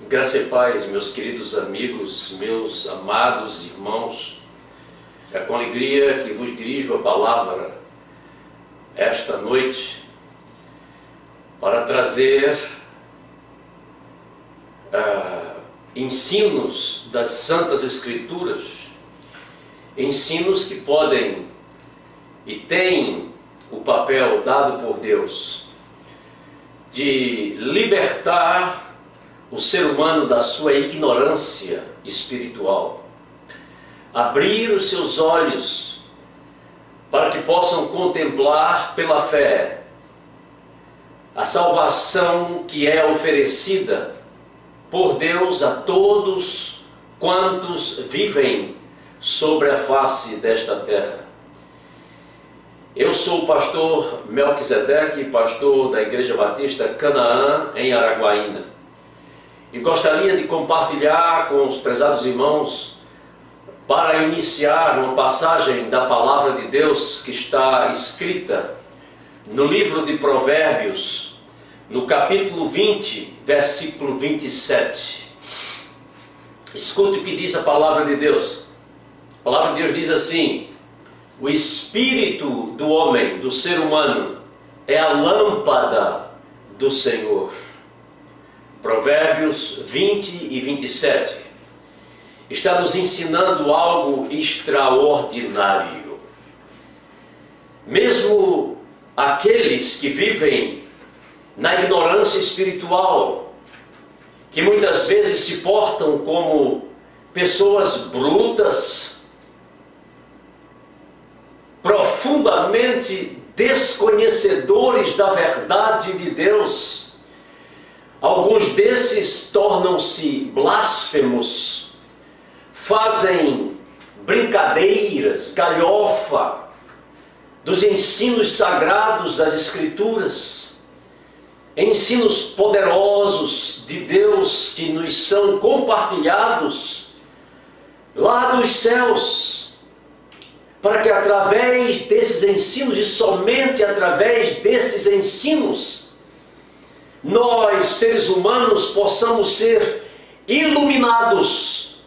Graça e paz, meus queridos amigos, meus amados irmãos. É com alegria que vos dirijo a palavra esta noite para trazer ensinos das Santas Escrituras, ensinos que podem e têm o papel dado por Deus de libertar o ser humano da sua ignorância espiritual, abrir os seus olhos para que possam contemplar pela fé a salvação que é oferecida por Deus a todos quantos vivem sobre a face desta terra. Eu sou o pastor Melquisedeque, pastor da Igreja Batista Canaã, em Araguaína. E gostaria de compartilhar com os prezados irmãos para iniciar uma passagem da palavra de Deus que está escrita no livro de Provérbios, no capítulo 20, versículo 27. Escute o que diz a palavra de Deus. A palavra de Deus diz assim: o espírito do homem, do ser humano, é a lâmpada do Senhor. Provérbios 20 e 27 está nos ensinando algo extraordinário. Mesmo aqueles que vivem na ignorância espiritual, que muitas vezes se portam como pessoas brutas, profundamente desconhecedores da verdade de Deus, alguns desses tornam-se blasfemos, fazem brincadeiras, galhofa dos ensinos sagrados das Escrituras, ensinos poderosos de Deus que nos são compartilhados lá dos céus, para que através desses ensinos e somente através desses ensinos nós, seres humanos, possamos ser iluminados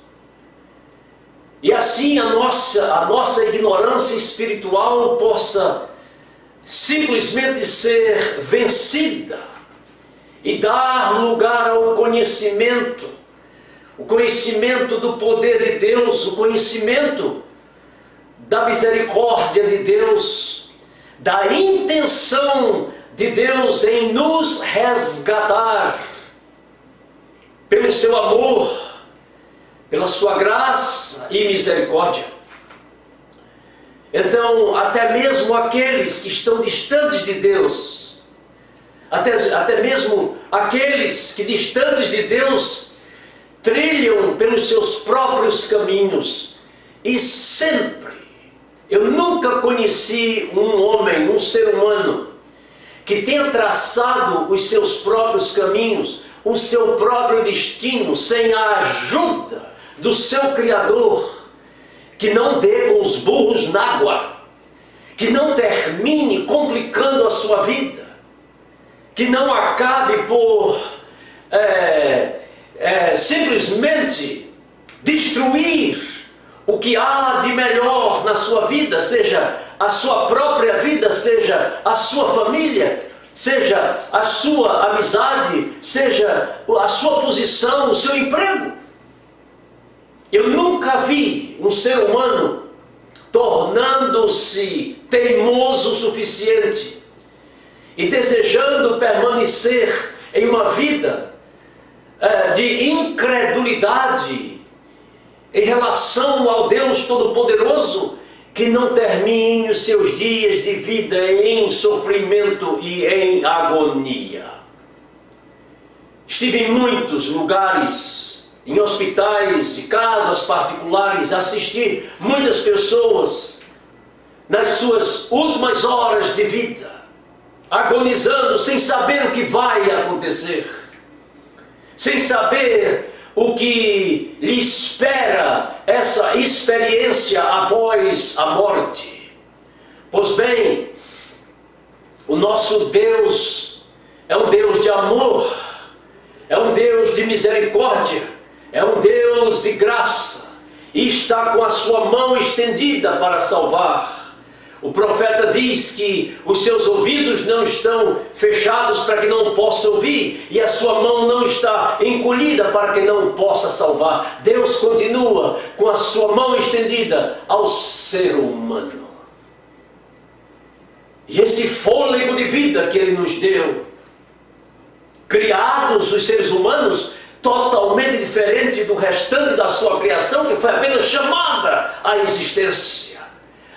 e assim a nossa ignorância espiritual possa simplesmente ser vencida e dar lugar ao conhecimento, o conhecimento do poder de Deus, o conhecimento da misericórdia de Deus, da intenção de Deus em nos resgatar pelo seu amor, pela sua graça e misericórdia. Então, até mesmo aqueles que estão distantes de Deus, até mesmo aqueles que distantes de Deus trilham pelos seus próprios caminhos, e sempre, eu nunca conheci um homem, um ser humano, que tenha traçado os seus próprios caminhos, o seu próprio destino, sem a ajuda do seu Criador, que não dê com os burros na água, que não termine complicando a sua vida, que não acabe por simplesmente destruir o que há de melhor na sua vida, seja a sua própria vida, seja a sua família, seja a sua amizade, seja a sua posição, o seu emprego. Eu nunca vi um ser humano tornando-se teimoso o suficiente e desejando permanecer em uma vida de incredulidade em relação ao Deus Todo-Poderoso, que não termine os seus dias de vida em sofrimento e em agonia. Estive em muitos lugares, em hospitais e casas particulares, assisti muitas pessoas nas suas últimas horas de vida, agonizando sem saber o que vai acontecer, sem saber o que lhe espera essa experiência após a morte. Pois bem, o nosso Deus é um Deus de amor, é um Deus de misericórdia, é um Deus de graça, e está com a sua mão estendida para salvar. O profeta diz que os seus ouvidos não estão fechados para que não possa ouvir, e a sua mão não está encolhida para que não possa salvar. Deus continua com a sua mão estendida ao ser humano. E esse fôlego de vida que Ele nos deu, criados os seres humanos, totalmente diferente do restante da sua criação, que foi apenas chamada à existência.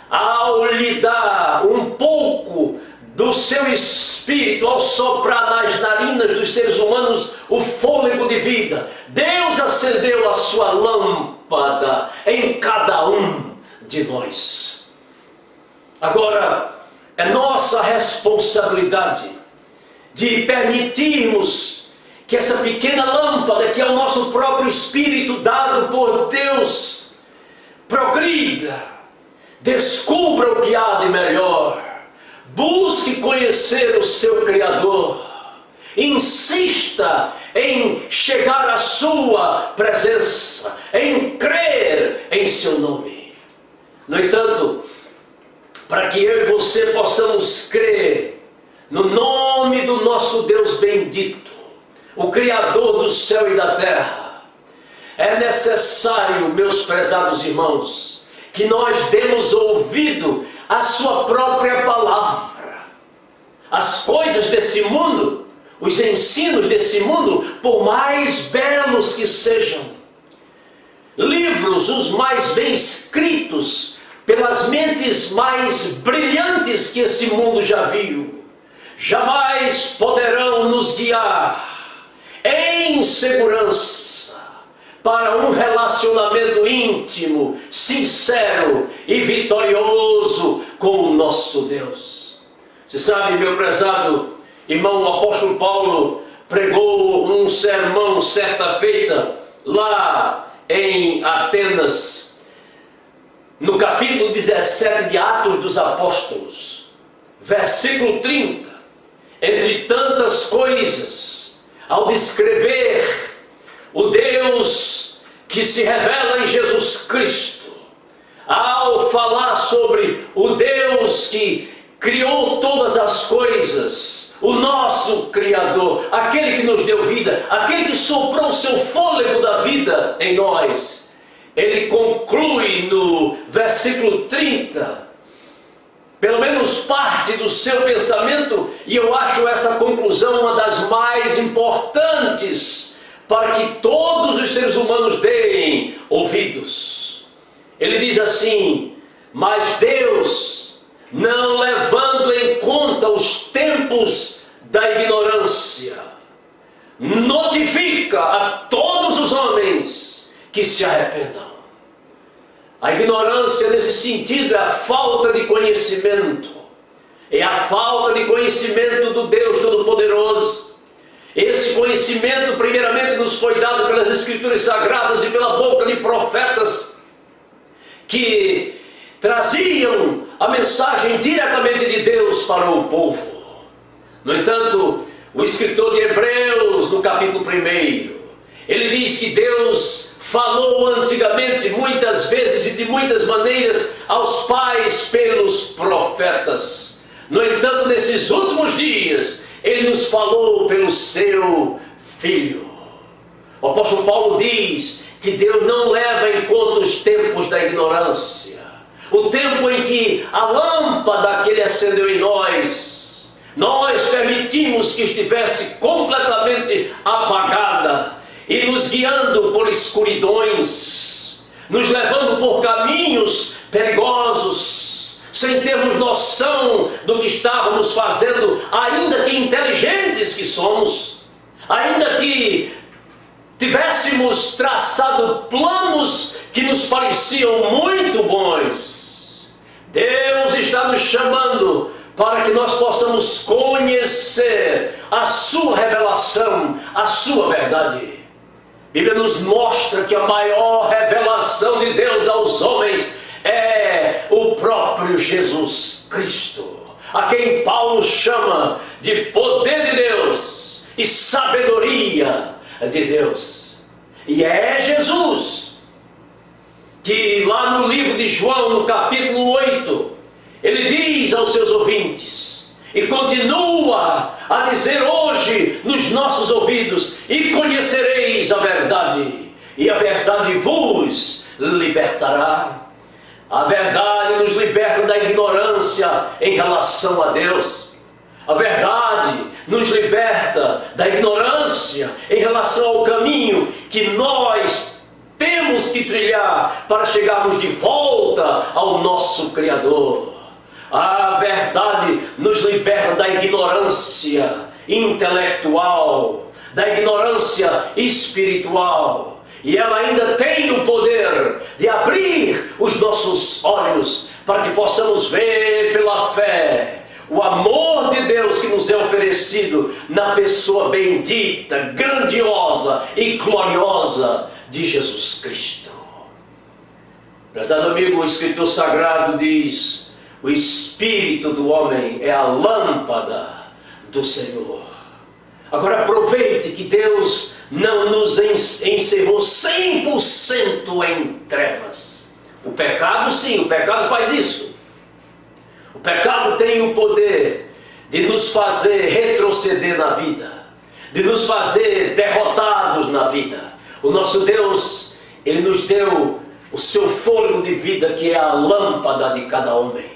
Ao lhe dar um pouco do seu espírito, ao soprar nas narinas dos seres humanos o fôlego de vida, Deus acendeu a sua lâmpada em cada um de nós. Agora, é nossa responsabilidade de permitirmos que essa pequena lâmpada, que é o nosso próprio espírito dado por Deus, progrida, descubra o que há de melhor, busque conhecer o seu Criador, insista em chegar à sua presença, em crer em seu nome. No entanto, para que eu e você possamos crer no nome do nosso Deus bendito, o Criador do céu e da terra, é necessário, meus prezados irmãos, que nós demos ouvido à sua própria palavra. As coisas desse mundo, os ensinos desse mundo, por mais belos que sejam, livros os mais bem escritos, pelas mentes mais brilhantes que esse mundo já viu, jamais poderão nos guiar em segurança para um relacionamento íntimo, sincero e vitorioso com o nosso Deus. Você sabe, meu prezado irmão, o apóstolo Paulo pregou um sermão certa feita lá em Atenas, no capítulo 17 de Atos dos Apóstolos, versículo 30, entre tantas coisas, ao descrever o Deus que se revela em Jesus Cristo, ao falar sobre o Deus que criou todas as coisas, o nosso Criador, aquele que nos deu vida, aquele que soprou o seu fôlego da vida em nós, ele conclui no versículo 30, pelo menos parte do seu pensamento, e eu acho essa conclusão uma das mais importantes para que todos os seres humanos deem ouvidos. Ele diz assim: mas Deus, não levando em conta os tempos da ignorância, notifica a todos os homens que se arrependam. A ignorância nesse sentido é a falta de conhecimento, é a falta de conhecimento do Deus Todo-Poderoso. Esse conhecimento primeiramente nos foi dado pelas Escrituras Sagradas e pela boca de profetas que traziam a mensagem diretamente de Deus para o povo. No entanto, o escritor de Hebreus, no capítulo 1, ele diz que Deus falou antigamente, muitas vezes e de muitas maneiras, aos pais pelos profetas. No entanto, nesses últimos dias, Ele nos falou pelo seu Filho. O apóstolo Paulo diz que Deus não leva em conta os tempos da ignorância, o tempo em que a lâmpada que Ele acendeu em nós permitimos que estivesse completamente apagada e nos guiando por escuridões, nos levando por caminhos perigosos, sem termos noção do que estávamos fazendo, ainda que inteligentes que somos, ainda que tivéssemos traçado planos que nos pareciam muito bons. Deus está nos chamando para que nós possamos conhecer a sua revelação, a sua verdade. A Bíblia nos mostra que a maior revelação de Deus aos homens é o próprio Jesus Cristo, a quem Paulo chama de poder de Deus e sabedoria de Deus. E é Jesus que lá no livro de João, no capítulo 8, ele diz aos seus ouvintes, e continua a dizer hoje nos nossos ouvidos: e conhecereis a verdade, e a verdade vos libertará. A verdade nos liberta da ignorância em relação a Deus. A verdade nos liberta da ignorância em relação ao caminho que nós temos que trilhar para chegarmos de volta ao nosso Criador. A verdade nos liberta da ignorância intelectual, da ignorância espiritual. E ela ainda tem o poder de abrir os nossos olhos para que possamos ver pela fé o amor de Deus que nos é oferecido na pessoa bendita, grandiosa e gloriosa de Jesus Cristo. Prezado amigo, o Escritor Sagrado diz: o espírito do homem é a lâmpada do Senhor. Agora aproveite que Deus não nos encerrou 100% em trevas. O pecado, sim, o pecado faz isso. O pecado tem o poder de nos fazer retroceder na vida, de nos fazer derrotados na vida. O nosso Deus, Ele nos deu o seu fôlego de vida, que é a lâmpada de cada homem.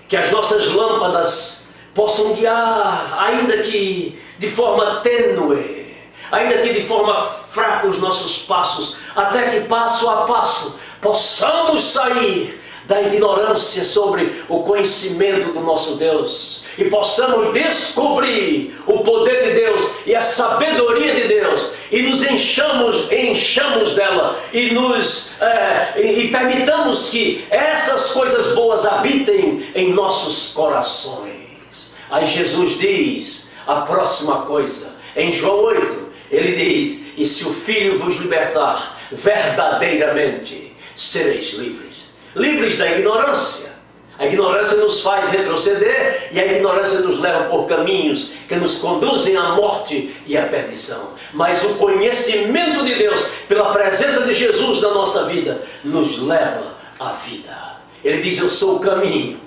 Que as nossas lâmpadas possam guiar, ainda que de forma tênue, ainda que de forma fraca, os nossos passos, até que passo a passo possamos sair da ignorância sobre o conhecimento do nosso Deus e possamos descobrir o poder de Deus e a sabedoria de Deus e nos enchamos dela e permitamos que essas coisas boas habitem em nossos corações. Aí Jesus diz a próxima coisa, em João 8, ele diz: e se o Filho vos libertar, verdadeiramente sereis livres. Livres da ignorância. A ignorância nos faz retroceder e a ignorância nos leva por caminhos que nos conduzem à morte e à perdição. Mas o conhecimento de Deus, pela presença de Jesus na nossa vida, nos leva à vida. Ele diz: eu sou o caminho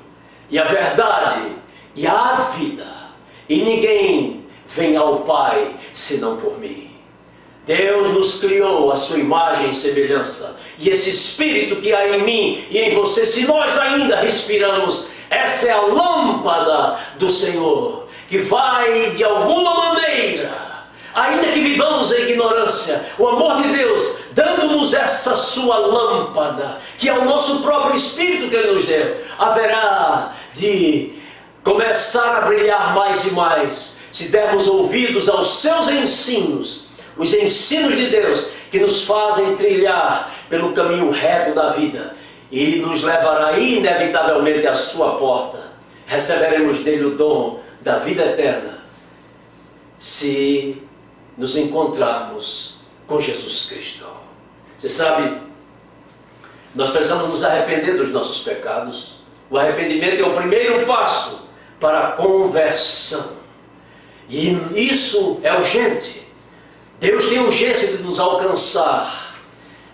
e a verdade e a vida, e ninguém vem ao Pai senão por mim. Deus nos criou a sua imagem e semelhança, e esse Espírito que há em mim e em você, se nós ainda respiramos, essa é a lâmpada do Senhor, que vai de alguma maneira, ainda que vivamos em ignorância, o amor de Deus dando-nos essa sua lâmpada, que é o nosso próprio Espírito que Ele nos deu, haverá de começar a brilhar mais e mais, se dermos ouvidos aos seus ensinos, os ensinos de Deus, que nos fazem trilhar pelo caminho reto da vida, e nos levará inevitavelmente à sua porta. Receberemos dele o dom da vida eterna, se nos encontrarmos com Jesus Cristo. Você sabe, nós precisamos nos arrepender dos nossos pecados. O arrependimento é o primeiro passo para a conversão, e isso é urgente. Deus tem urgência de nos alcançar.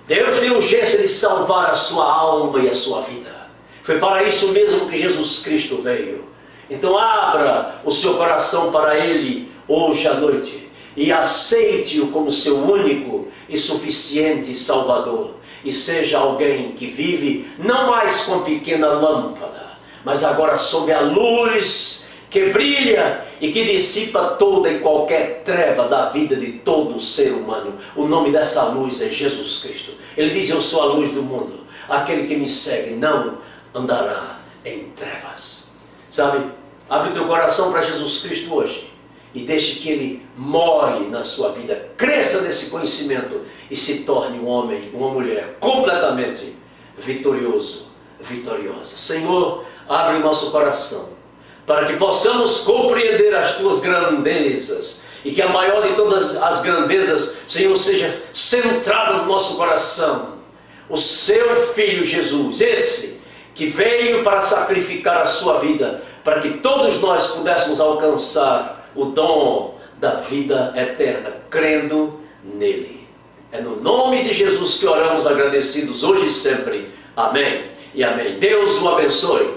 Deus tem urgência de salvar a sua alma e a sua vida. Foi para isso mesmo que Jesus Cristo veio. Então abra o seu coração para Ele hoje à noite e aceite-o como seu único e suficiente Salvador. E seja alguém que vive não mais com pequena lâmpada, mas agora sob a luz que brilha e que dissipa toda e qualquer treva da vida de todo ser humano. O nome dessa luz é Jesus Cristo. Ele diz: eu sou a luz do mundo. Aquele que me segue não andará em trevas. Sabe, abre o teu coração para Jesus Cristo hoje e deixe que Ele more na sua vida. Cresça nesse conhecimento e se torne um homem, uma mulher completamente vitorioso, vitoriosa. Senhor, abre o nosso coração para que possamos compreender as tuas grandezas e que a maior de todas as grandezas, Senhor, seja centrada no nosso coração. O seu Filho Jesus, esse que veio para sacrificar a sua vida, para que todos nós pudéssemos alcançar o dom da vida eterna, crendo nele. É no nome de Jesus que oramos agradecidos hoje e sempre. Amém e amém. Deus o abençoe.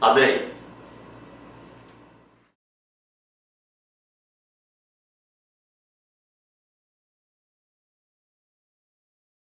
Amém.